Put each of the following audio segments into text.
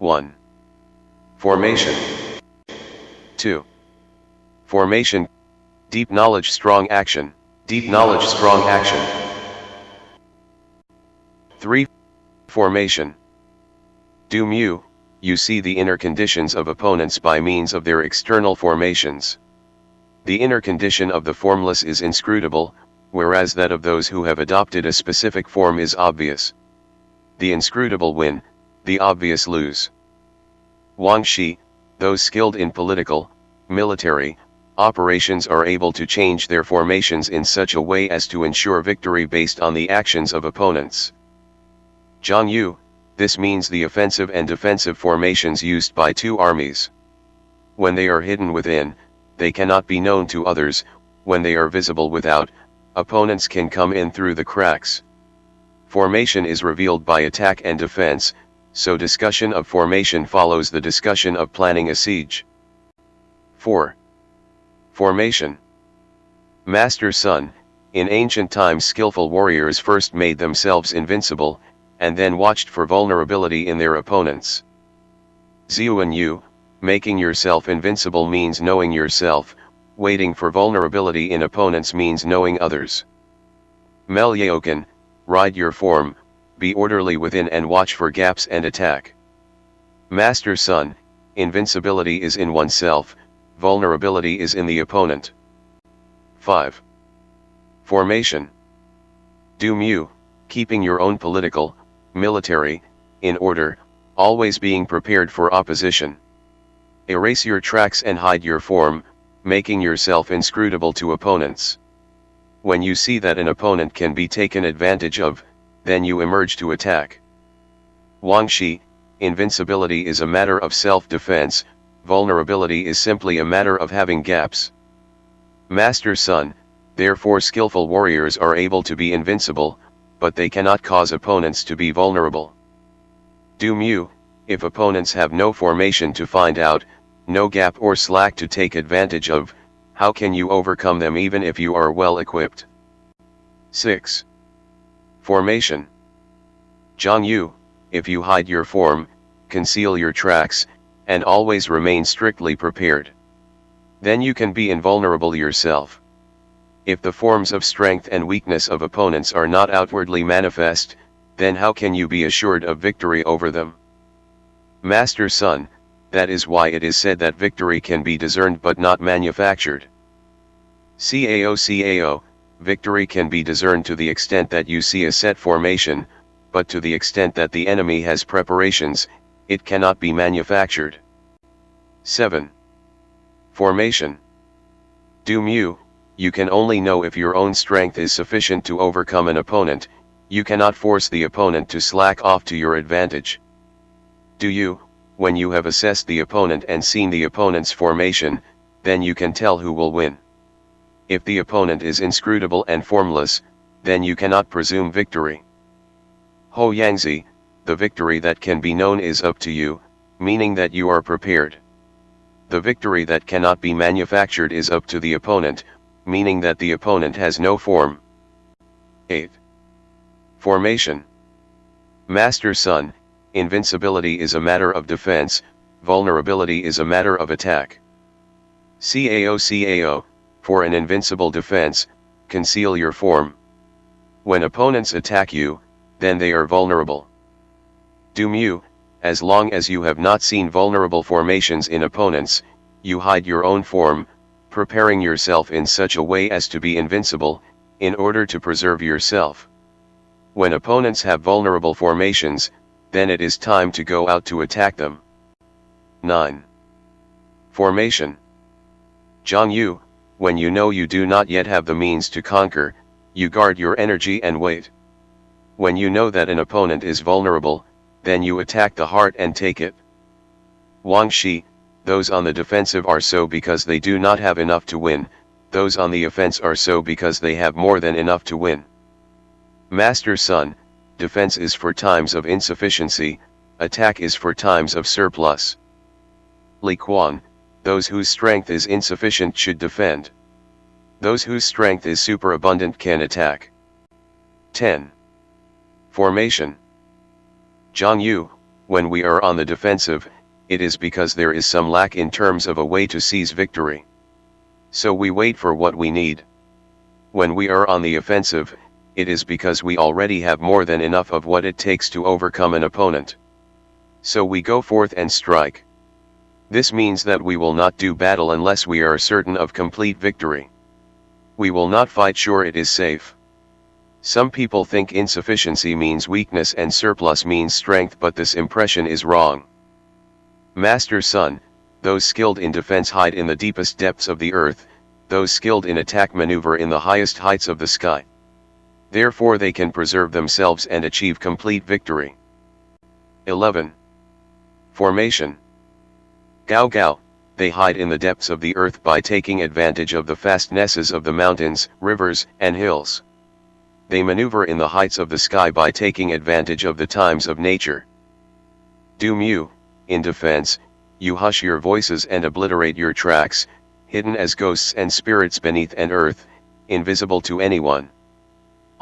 1. Formation. 2. Formation. Deep knowledge, strong action. Deep knowledge, strong action. 3. Formation. Do mu, you see the inner conditions of opponents by means of their external formations. The inner condition of the formless is inscrutable, whereas that of those who have adopted a specific form is obvious. The inscrutable win, the obvious lose. Wang Shi, those skilled in political, military, operations are able to change their formations in such a way as to ensure victory based on the actions of opponents. Chongyun, this means the offensive and defensive formations used by two armies. When they are hidden within, they cannot be known to others. When they are visible without, opponents can come in through the cracks. Formation is revealed by attack and defense, so discussion of formation follows the discussion of planning a siege. 4. Formation. Master Sun, in ancient times skillful warriors first made themselves invincible, and then watched for vulnerability in their opponents. Zhuan Yu, making yourself invincible means knowing yourself, waiting for vulnerability in opponents means knowing others. Mel Yaokan, ride your form, be orderly within and watch for gaps and attack. Master Sun, invincibility is in oneself, vulnerability is in the opponent. 5. Formation. Do mu, keeping your own political, military, in order, always being prepared for opposition. Erase your tracks and hide your form, making yourself inscrutable to opponents. When you see that an opponent can be taken advantage of, then you emerge to attack. Wang Shi, invincibility is a matter of self-defense, vulnerability is simply a matter of having gaps. Master Sun, therefore skillful warriors are able to be invincible, but they cannot cause opponents to be vulnerable. Do mu, if opponents have no formation to find out, no gap or slack to take advantage of, how can you overcome them even if you are well equipped? 6. Formation. Chongyun, if you hide your form, conceal your tracks, and always remain strictly prepared, then you can be invulnerable yourself. If the forms of strength and weakness of opponents are not outwardly manifest, then how can you be assured of victory over them? Master Sun, that is why it is said that victory can be discerned but not manufactured. Cao, victory can be discerned to the extent that you see a set formation, but to the extent that the enemy has preparations, it cannot be manufactured. 7. Formation. Do mu, you can only know if your own strength is sufficient to overcome an opponent, you cannot force the opponent to slack off to your advantage. Do you, when you have assessed the opponent and seen the opponent's formation, then you can tell who will win. If the opponent is inscrutable and formless, then you cannot presume victory. Ho Yangzi, the victory that can be known is up to you, meaning that you are prepared. The victory that cannot be manufactured is up to the opponent, meaning that the opponent has no form. 8. Formation. Master Sun, invincibility is a matter of defense, vulnerability is a matter of attack. Cao, for an invincible defense, conceal your form. When opponents attack you, then they are vulnerable. Do mu, as long as you have not seen vulnerable formations in opponents, you hide your own form, preparing yourself in such a way as to be invincible, in order to preserve yourself. When opponents have vulnerable formations, then it is time to go out to attack them. 9. Formation. Chongyun, when you know you do not yet have the means to conquer, you guard your energy and wait. When you know that an opponent is vulnerable, then you attack the heart and take it. Wang Shi, those on the defensive are so because they do not have enough to win, those on the offense are so because they have more than enough to win. Master Sun, defense is for times of insufficiency, attack is for times of surplus. Li Quan, those whose strength is insufficient should defend. Those whose strength is superabundant can attack. 10. Formation. Chongyun, when we are on the defensive, it is because there is some lack in terms of a way to seize victory. So we wait for what we need. When we are on the offensive, it is because we already have more than enough of what it takes to overcome an opponent. So we go forth and strike. This means that we will not do battle unless we are certain of complete victory. We will not fight sure it is safe. Some people think insufficiency means weakness and surplus means strength, but this impression is wrong. Master Sun, those skilled in defense hide in the deepest depths of the earth, those skilled in attack maneuver in the highest heights of the sky. Therefore they can preserve themselves and achieve complete victory. 11. Formation. Gao Gao, they hide in the depths of the earth by taking advantage of the fastnesses of the mountains, rivers, and hills. They maneuver in the heights of the sky by taking advantage of the times of nature. Du Mu, in defense, you hush your voices and obliterate your tracks, hidden as ghosts and spirits beneath an earth, invisible to anyone.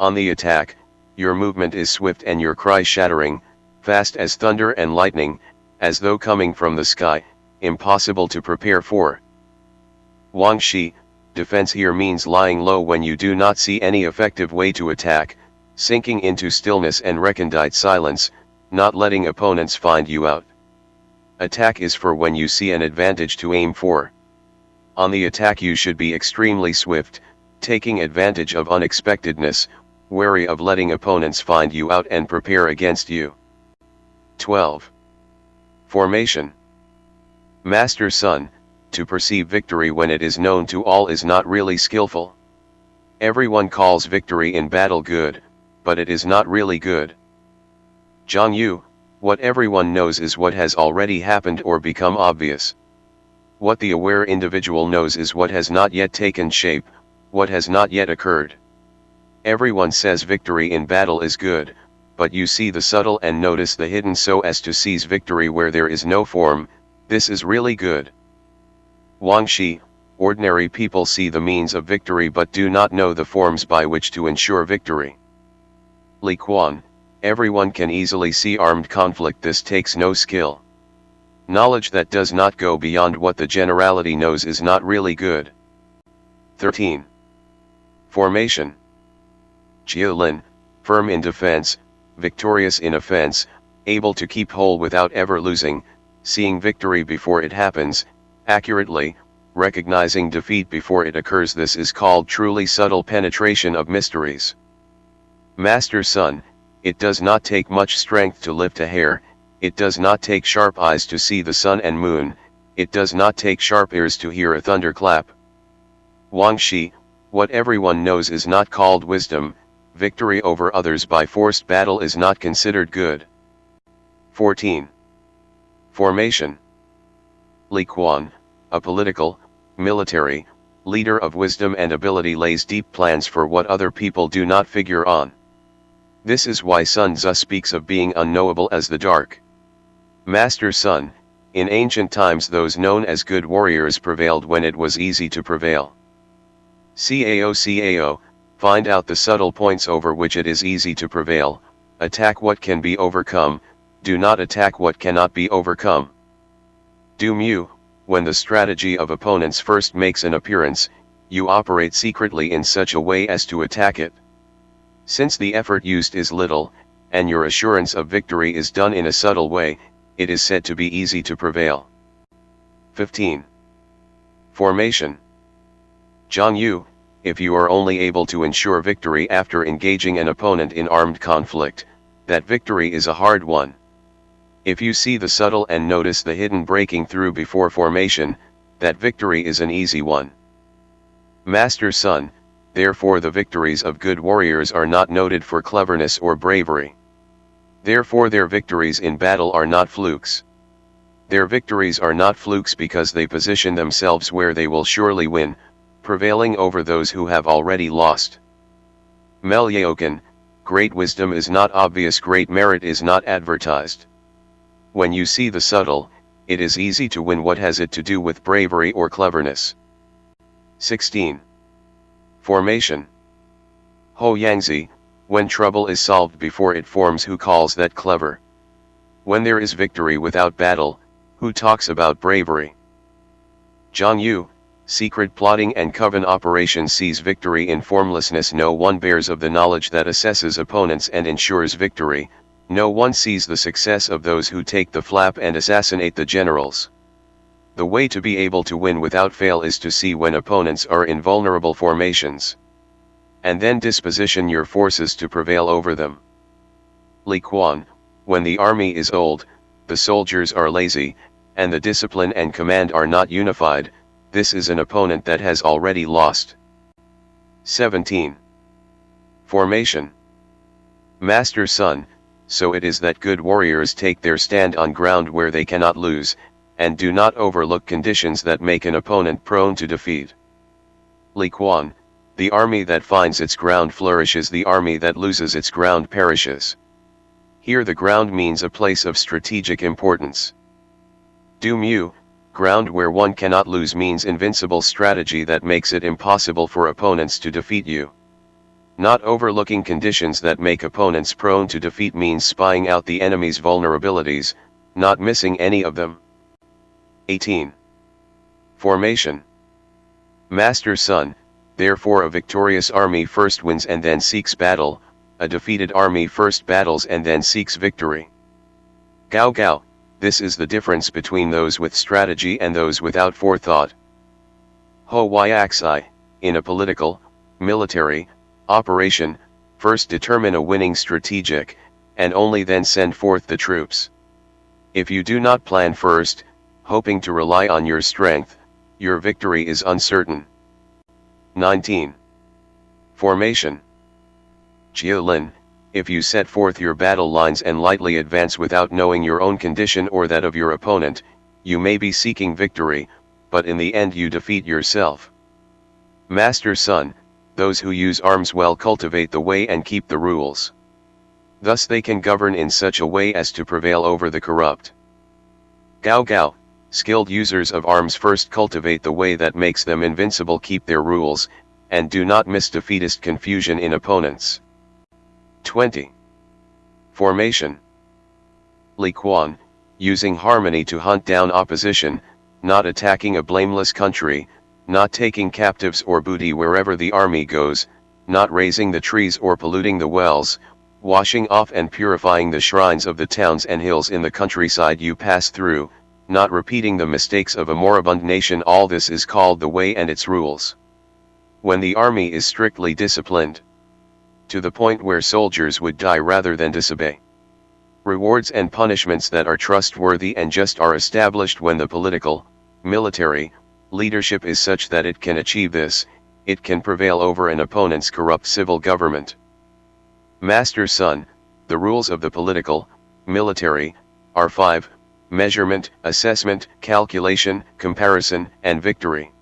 On the attack, your movement is swift and your cry shattering, fast as thunder and lightning, as though coming from the sky, impossible to prepare for. Wang Shi, defense here means lying low when you do not see any effective way to attack, sinking into stillness and recondite silence, not letting opponents find you out. Attack is for when you see an advantage to aim for. On the attack you should be extremely swift, taking advantage of unexpectedness, wary of letting opponents find you out and prepare against you. 12. Formation. Master Sun, to perceive victory when it is known to all is not really skillful. Everyone calls victory in battle good, but it is not really good. Chongyun, what everyone knows is what has already happened or become obvious. What the aware individual knows is what has not yet taken shape, what has not yet occurred. Everyone says victory in battle is good, but you see the subtle and notice the hidden so as to seize victory where there is no form. This is really good. Wang Shi, ordinary people see the means of victory but do not know the forms by which to ensure victory. Li Quan, everyone can easily see armed conflict, this takes no skill. Knowledge that does not go beyond what the generality knows is not really good. 13. Formation. Jiulin, firm in defense, victorious in offense, able to keep whole without ever losing, seeing victory before it happens, accurately, recognizing defeat before it occurs. This is called truly subtle penetration of mysteries. Master Sun, it does not take much strength to lift a hair, it does not take sharp eyes to see the sun and moon, it does not take sharp ears to hear a thunderclap. Wang Shi, what everyone knows is not called wisdom, victory over others by forced battle is not considered good. 14. Formation. Li Quan, a political, military, leader of wisdom and ability, lays deep plans for what other people do not figure on. This is why Sun Tzu speaks of being unknowable as the dark. Master Sun, in ancient times those known as good warriors prevailed when it was easy to prevail. Cao, find out the subtle points over which it is easy to prevail, attack what can be overcome, do not attack what cannot be overcome. Du Mu, when the strategy of opponents first makes an appearance, you operate secretly in such a way as to attack it. Since the effort used is little, and your assurance of victory is done in a subtle way, it is said to be easy to prevail. 15. Formation. Chongyun, if you are only able to ensure victory after engaging an opponent in armed conflict, that victory is a hard one. If you see the subtle and notice the hidden breaking through before formation, that victory is an easy one. Master Sun, therefore the victories of good warriors are not noted for cleverness or bravery. Therefore their victories in battle are not flukes. Their victories are not flukes because they position themselves where they will surely win, prevailing over those who have already lost. Melyeokan, great wisdom is not obvious, great merit is not advertised. When you see the subtle, it is easy to win. What has it to do with bravery or cleverness? 16. Formation. Ho Yangzi, when trouble is solved before it forms, who calls that clever? When there is victory without battle, who talks about bravery? Chongyun, secret plotting and coven operation sees victory in formlessness. No one bears of the knowledge that assesses opponents and ensures victory. No one sees the success of those who take the flap and assassinate the generals. The way to be able to win without fail is to see when opponents are in vulnerable formations, and then disposition your forces to prevail over them. Li Quan, when the army is old, the soldiers are lazy, and the discipline and command are not unified, this is an opponent that has already lost. 17. Formation. Master Sun, so it is that good warriors take their stand on ground where they cannot lose, and do not overlook conditions that make an opponent prone to defeat. Li Quan, the army that finds its ground flourishes, the army that loses its ground perishes. Here the ground means a place of strategic importance. Du Mu, ground where one cannot lose means invincible strategy that makes it impossible for opponents to defeat you. Not overlooking conditions that make opponents prone to defeat means spying out the enemy's vulnerabilities, not missing any of them. 18. Formation. Master Sun, therefore a victorious army first wins and then seeks battle, a defeated army first battles and then seeks victory. Gao Gao, this is the difference between those with strategy and those without forethought. Ho Yaxi, in a political, military, operation, first determine a winning strategic, and only then send forth the troops. If you do not plan first, hoping to rely on your strength, your victory is uncertain. 19. Formation. Jiulin, if you set forth your battle lines and lightly advance without knowing your own condition or that of your opponent, you may be seeking victory, but in the end you defeat yourself. Master Sun, those who use arms well cultivate the way and keep the rules. Thus they can govern in such a way as to prevail over the corrupt. Gao Gao, skilled users of arms first cultivate the way that makes them invincible, keep their rules, and do not miss defeatist confusion in opponents. 20. Formation. Li Quan, using harmony to hunt down opposition, not attacking a blameless country, not taking captives or booty wherever the army goes, not raising the trees or polluting the wells, washing off and purifying the shrines of the towns and hills in the countryside you pass through, not repeating the mistakes of a moribund nation. All this is called the way and its rules. When the army is strictly disciplined, to the point where soldiers would die rather than disobey, rewards and punishments that are trustworthy and just are established. When the political, military, leadership is such that it can achieve this, it can prevail over an opponent's corrupt civil government. Master Sun, the rules of the political, military, are 5, measurement, assessment, calculation, comparison, and victory.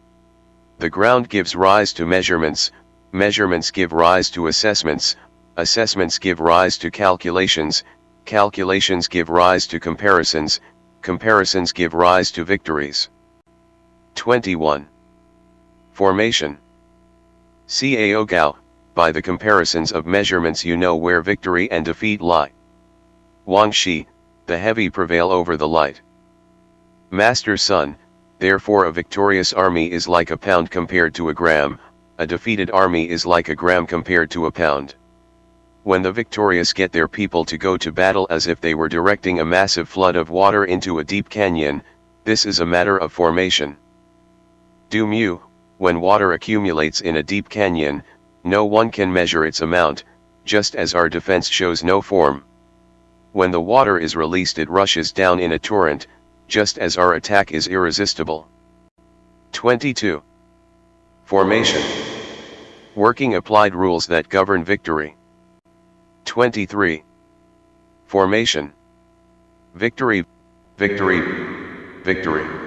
The ground gives rise to measurements, measurements give rise to assessments, assessments give rise to calculations, calculations give rise to comparisons, comparisons give rise to victories. 21. Formation. Cao Gao, by the comparisons of measurements you know where victory and defeat lie. Wang Shi, the heavy prevail over the light. Master Sun, therefore a victorious army is like a pound compared to a gram, a defeated army is like a gram compared to a pound. When the victorious get their people to go to battle as if they were directing a massive flood of water into a deep canyon, this is a matter of formation. Du Mu, when water accumulates in a deep canyon, no one can measure its amount, just as our defense shows no form. When the water is released it rushes down in a torrent, just as our attack is irresistible. 22. Formation. Working applied rules that govern victory. 23. Formation. Victory, victory, victory.